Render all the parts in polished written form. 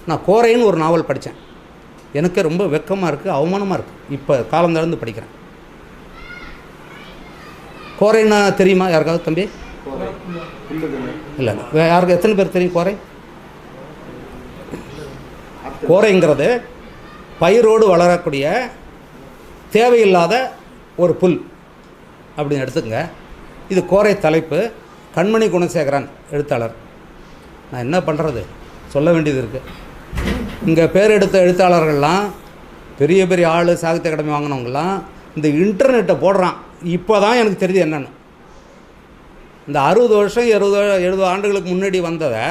நான் கோரைன்னு ஒரு நாவல் படித்தேன். எனக்கு ரொம்ப வெக்கமாக இருக்குது, அவமானமாக இருக்குது. இப்போ காலம் கடந்து படிக்கிறேன். கோரைன்னா தெரியுமா யாருக்காவது தம்பி? இல்லை யாருக்கு எத்தனை பேர் தெரியும் கோரை? கோரைங்கிறது பயிரோடு வளரக்கூடிய தேவையில்லாத ஒரு புல் அப்படின்னு எடுத்துக்கங்க. இது கோரை தலைப்பு. கண்மணி குணசேகரன் எழுத்தாளர். நான் என்ன பண்ணுறது, சொல்ல வேண்டியது இருக்குது. இங்கே பேர் எடுத்த எழுத்தாளர்கள்லாம் பெரிய பெரிய ஆள், சாகித்ய அகாடமி வாங்கினவங்களாம் இந்த இன்டர்நெட்டை போடுறான். இப்போ தான் எனக்கு தெரியுது என்னென்னு. இந்த 60 வருஷம் 70 ஆண்டுகளுக்கு முன்னாடி வந்ததை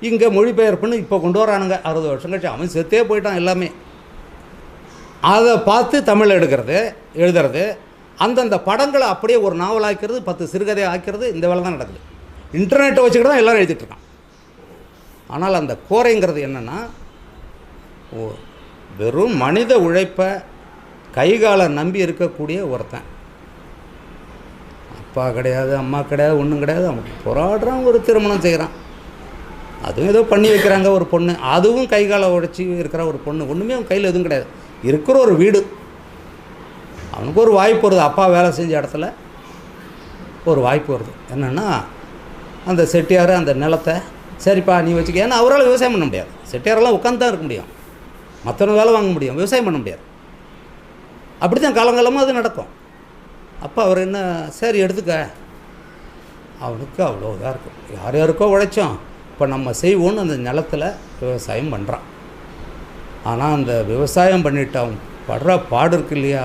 இங்கே மொழிபெயர்ப்புன்னு இப்போ கொண்டு வரானுங்க. 60 வருஷம் கழிச்சு அவன் செத்தே போயிட்டான் எல்லாமே. அதை பார்த்து தமிழ் எழுதுறது, அந்தந்த படங்களை அப்படியே ஒரு நாவல் ஆக்கிறது, 10 சிறுகதையை ஆக்கிறது, இந்த வேலை தான் நடக்குது. இன்டர்நெட்டை வச்சுக்கிட்டு தான் எல்லோரும் எழுதிட்டுருக்கான். ஆனால் அந்த கோரைங்கிறது என்னென்னா, வெறும் மனித உழைப்பை கைகாலை நம்பி இருக்கக்கூடிய ஒருத்தன். அப்பா கிடையாது, அம்மா கிடையாது, ஒன்றும் கிடையாது. அவன் போராடுறான், ஒரு திருமணம் செய்கிறான், அதுவும் ஏதோ பண்ணி வைக்கிறாங்க ஒரு பொண்ணு, அதுவும் கைகாலை உடைச்சி இருக்கிற ஒரு பொண்ணு. ஒன்றுமே அவன் கையில் எதுவும் கிடையாது. இருக்கிற ஒரு வீடு, அவனுக்கு ஒரு வாய்ப்பு வருது. அப்பா வேலை செஞ்ச இடத்துல ஒரு வாய்ப்பு வருது. என்னென்னா, அந்த செட்டியார் அந்த நிலத்தை சரிப்பா நீ வச்சுக்க. ஏன்னா அவரால் விவசாயம் பண்ண முடியாது. செட்டியாரெல்லாம் உட்காந்து தான் இருக்க முடியும், மற்றவங்க வேலை வாங்க முடியும், விவசாயம் பண்ண முடியாது. அப்படி தான் காலங்காலமாக அது நடக்கும். அப்போ அவர் என்ன, சரி எடுத்துக்க. அவனுக்கு அவ்வளோ இதாக இருக்கும். யார் யாருக்கோ உழைச்சோம், இப்போ நம்ம செய்வோன்னு அந்த நிலத்தில் விவசாயம் பண்ணுறான். ஆனால் அந்த விவசாயம் பண்ணிவிட்டு அவன் படுற பாடு இருக்கு இல்லையா,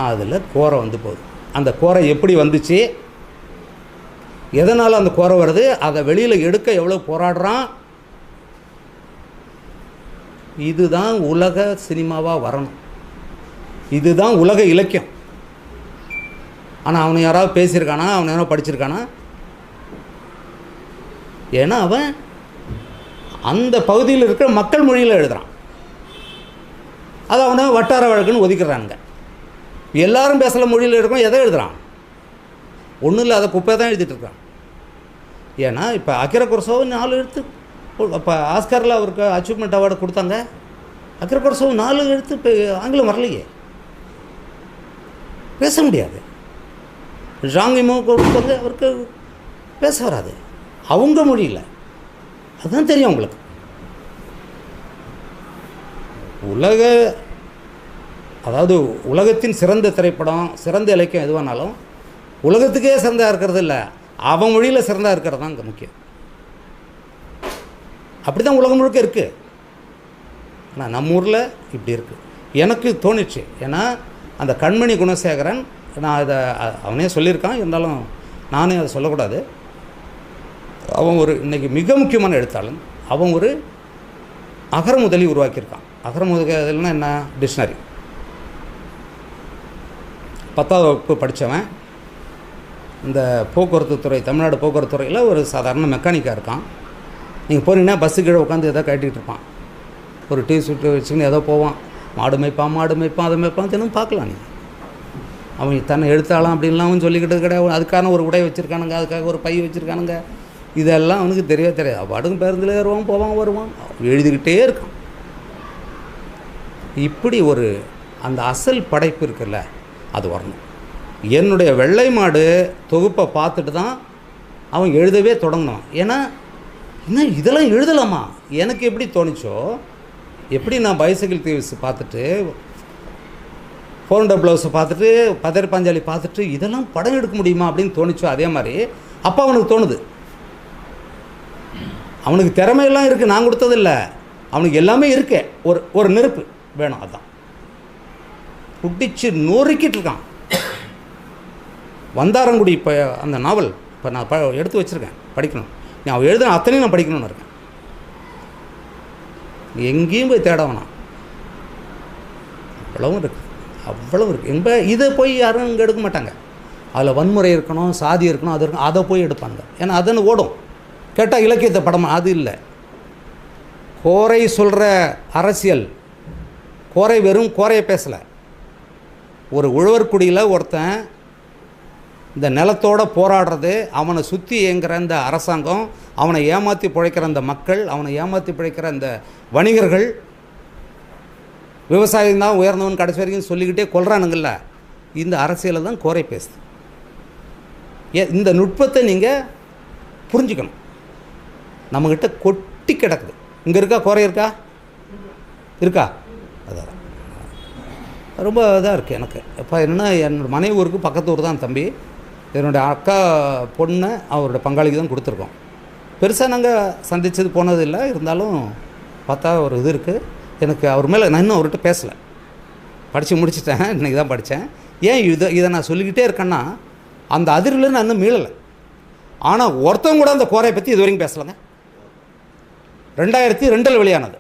அதில் கோரை வந்து போகுது. அந்த கோரை எப்படி வந்துச்சு, எதனால் அந்த கோரை வருது, அதை வெளியில் எடுக்க எவ்வளோ போராடுறான். இதுதான் உலக சினிமாவாக வரணும், இதுதான் உலக இலக்கியம். ஆனால் அவனை யாராவது பேசியிருக்கானா, அவனை யாராவது படிச்சிருக்கானா? ஏன்னா அவன் அந்த பகுதியில் இருக்கிற மக்கள் மொழியில் எழுதுகிறான். அதை அவனை வட்டார வழக்குன்னு ஒதுக்கிறானுங்க. எல்லாரும் பேசல மொழியில் இருக்கும், எதை எழுதுகிறான்? ஒன்றும் இல்லை, அதை குப்பை தான் எழுதிட்டு இருக்கான். ஏன்னா இப்போ அகிரா குரசோவ் 4 எழுத்து, அப்போ ஆஸ்கரில் அவருக்கு அச்சீவ்மெண்ட் அவார்டு கொடுத்தாங்க. அகிரா குரசோவ் 4 எழுத்து இப்போ ஆங்கிலம் வரலையே, பேச முடியாது. ஜாங்கிமோ கொடுத்தாங்க, அவருக்கு பேச வராது, அவங்க மொழியில். அதுதான் தெரியும் அவங்களுக்கு. அதாவது உலகத்தின் சிறந்த திரைப்படம், சிறந்த இலக்கியம் எதுவானாலும் உலகத்துக்கே சிறந்தா இருக்கிறது இல்லை, அவன் மொழியில் சிறந்தா இருக்கிறது தான் இங்கே முக்கியம். அப்படி தான் உலகம் முழுக்க இருக்குது. ஆனால் நம்ம ஊரில் இப்படி இருக்குது. எனக்கு தோணிச்சு. ஏன்னா அந்த கண்மணி குணசேகரன், நான் இதை அவனே சொல்லியிருக்கான், இருந்தாலும் நானே அதை சொல்லக்கூடாது. அவன் ஒரு இன்றைக்கி மிக முக்கியமான எழுத்தாளன். அவன் ஒரு அகரமுதலி உருவாக்கியிருக்கான். அகரமுதலினா என்ன, டிக்ஷனரி. 10ஆவது வகுப்பு படித்தவன். இந்த போக்குவரத்து துறை, தமிழ்நாடு போக்குவரத்து துறையில் ஒரு சாதாரண மெக்கானிக்காக இருக்கான். நீங்கள் போனீங்கன்னா பஸ்ஸு கீழே உட்காந்து எதோ கட்டிகிட்டு இருப்பான், ஒரு டீ சுட்டு வச்சுக்கின்னு ஏதோ போவான், மாடு மேய்ப்பான் அதை மேய்ப்பான், தினம் பார்க்கலாம். நீங்கள் அவன் தன்னை எழுத்தாளாம் அப்படின்லாம் அவன் சொல்லிக்கிட்டு கிடையாது. அதுக்கான ஒரு உடை வச்சுருக்கானுங்க, அதுக்காக ஒரு பை வச்சுருக்கானுங்க. இதெல்லாம் அவனுக்கு தெரியவே தெரியாது. பாட்டுக்கு பேருந்தில் ஏறுவான், போவான், வருவான், எழுதிக்கிட்டே இருக்கான். இப்படி ஒரு அந்த அசல் படைப்பு இருக்குல்ல, அது வரணும். என்னுடைய வெள்ளை மாடு தொகுப்பை பார்த்துட்டு தான் அவன் எழுதவே தொடங்கினான். ஏன்னா இன்னும் இதெல்லாம் எழுதலாமா, எனக்கு எப்படி தோணிச்சோ, எப்படி நான் பைசைக்கிள் தீவ்ஸ் பார்த்துட்டு, 400 ப்ளவுஸை பார்த்துட்டு, பதர் பாஞ்சாலி பார்த்துட்டு இதெல்லாம் படம் எடுக்க முடியுமா அப்படின்னு தோணிச்சோ, அதே மாதிரி அப்போ அவனுக்கு தோணுது. அவனுக்கு திறமையெல்லாம் இருக்குது, நான் கொடுத்ததில்லை, அவனுக்கு எல்லாமே இருக்கே. ஒரு நெருப்பு வேணும், அதுதான் குட்டிச்சு நொறுக்கிட்டு இருக்கான். வந்தாரங்குடி இப்போ அந்த நாவல் இப்போ நான் எடுத்து வச்சுருக்கேன், படிக்கணும். நான் எழுதுன அத்தனையும் நான் படிக்கணும்னு இருக்கேன். எங்கேயும் போய் தேட வேணாம், அவ்வளவும் இருக்குது. எங்கே இதை போய் யாரும் இங்கே எடுக்க மாட்டாங்க. அதில் வன்முறை இருக்கணும், சாதி இருக்கணும், அது இருக்கணும், அதை போய் எடுப்பாங்க. ஏன்னா அதுன்னு ஓடும். கேட்டால் இலக்கியத்தை படமா? அது இல்லை. கோரை சொல்கிற அரசியல், கோரை வெறும் கோரையை பேசலை. ஒரு உழவர்குடியில் ஒருத்தன் இந்த நிலத்தோடு போராடுறது, அவனை சுற்றி இயங்குகிற இந்த அரசாங்கம், அவனை ஏமாற்றி பிழைக்கிற அந்த மக்கள், அவனை ஏமாற்றி பிழைக்கிற அந்த வணிகர்கள், விவசாயம் தான் உயர்ந்தவன் கடைசி வரைக்கும் சொல்லிக்கிட்டே கொள்றானுங்கள்ல, இந்த அரசியலை தான் கோரை பேசுது. இந்த நுட்பத்தை நீங்கள் புரிஞ்சுக்கணும். நம்மக்கிட்ட கொட்டி கிடக்குது. இங்கே இருக்கா கோரை? இருக்கா? அதான் ரொம்ப இதாக இருக்குது எனக்கு. இப்போ என்னென்னா, என்னோடய மனைவி ஊருக்கு பக்கத்து ஊர் தான் தம்பி. என்னுடைய அக்கா பொண்ணை அவரோட பங்காளிக்கு தான் கொடுத்துருக்கோம். பெருசாக நாங்கள் சந்தித்தது போனதில்லை. இருந்தாலும் பார்த்தா ஒரு இது இருக்குது எனக்கு அவர் மேலே. நான் இன்னும் அவர்கிட்ட பேசலை, படித்து முடிச்சிட்டேன், இன்றைக்கி தான் படித்தேன். ஏன் இதை நான் சொல்லிக்கிட்டே இருக்கேன்னா, அந்த அதிரில் நான் இன்னும் மீளலை. ஆனால் ஒருத்தவங்க கூட அந்த கோரையை பற்றி இது வரைக்கும் பேசலைங்க. 2002 வெளியானது.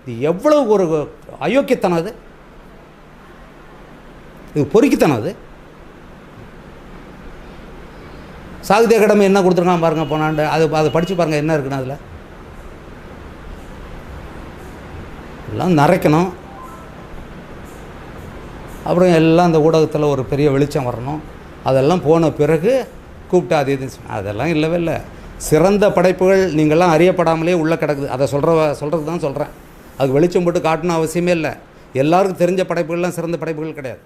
இது எவ்வளோ ஒரு அயோக்கியத்தனம், அது இது பொறுக்கித்தனம். அது சாகித்ய அகாடமி என்ன கொடுத்துருக்கான் பாருங்கள் போனாண்டு. அதை படித்து பாருங்கள் என்ன இருக்குன்னு. அதில் எல்லாம் நரைக்கணும். அப்புறம் எல்லாம் அந்த ஊடகத்தில் ஒரு பெரிய வெளிச்சம் வரணும். அதெல்லாம் போன பிறகு கூப்பிட்டு அது இது அதெல்லாம் இல்லவே இல்லை. சிறந்த படைப்புகள் நீங்கள்லாம் அறியப்படாமலே உள்ளே கிடக்குது. அதை சொல்கிறது தான் சொல்கிறேன். அதுக்கு வெளிச்சம் போட்டு காட்டணும் அவசியமே இல்லை. எல்லாருக்கும் தெரிஞ்ச படைப்புகள்லாம் சிறந்த படைப்புகள் கிடையாது.